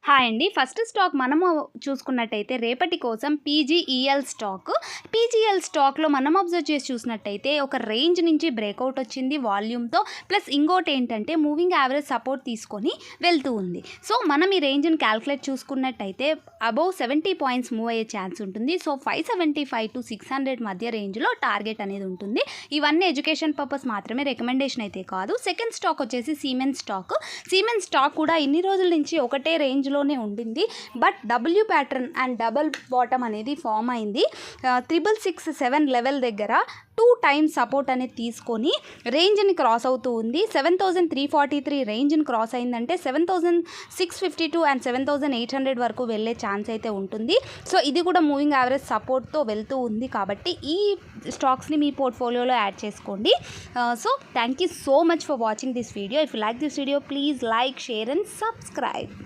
Hi అండి. First stock మనము చూసుకున్నట్టయితే రేపటి కోసం పీజీఈఎల్ స్టాక్. పీజీఎల్ స్టాక్‌లో మనం అబ్జర్వ్ చేసి చూసినట్టయితే ఒక రేంజ్ నుంచి బ్రేకౌట్ వచ్చింది వాల్యూమ్‌తో. ప్లస్ ఇంకోటి ఏంటంటే మూవింగ్ యావరేజ్ సపోర్ట్ తీసుకొని వెళ్తూ ఉంది. సో మనం ఈ రేంజ్‌ని క్యాలిక్యులేట్ చూసుకున్నట్టయితే అబోవ్ 70 పాయింట్స్ మూవ్ అయ్యే ఛాన్స్ ఉంటుంది. సో 575 to 600 మధ్య రేంజ్‌లో టార్గెట్ అనేది ఉంటుంది. ఇవన్నీ ఎడ్యుకేషన్ పర్పస్ మాత్రమే, రికమెండేషన్ అయితే కాదు. సెకండ్ స్టాక్ వచ్చేసి సిమెన్స్ స్టాక్. సిమెన్స్ స్టాక్ కూడా ఇన్ని రోజుల నుంచి ఒకటే రేంజ్‌లోనే ఉండింది. But W pattern and double bottom అనేది ఫామ్ అయింది. 6667 లెవెల్ దగ్గర 2 టైమ్స్ సపోర్ట్ అనేది తీసుకొని రేంజ్ని క్రాస్ అవుతూ ఉంది. 7343 రేంజ్ని క్రాస్ అయిందంటే 7652 అండ్ 7800 వరకు వెళ్ళే ఛాన్స్ అయితే ఉంటుంది. సో ఇది కూడా మూవింగ్ యావరేజ్ సపోర్ట్తో వెళ్తూ ఉంది కాబట్టి ఈ స్టాక్స్ని మీ పోర్ట్ఫోలియోలో యాడ్ చేసుకోండి. So thank you so much for watching this video. If you like this video please like, share and subscribe.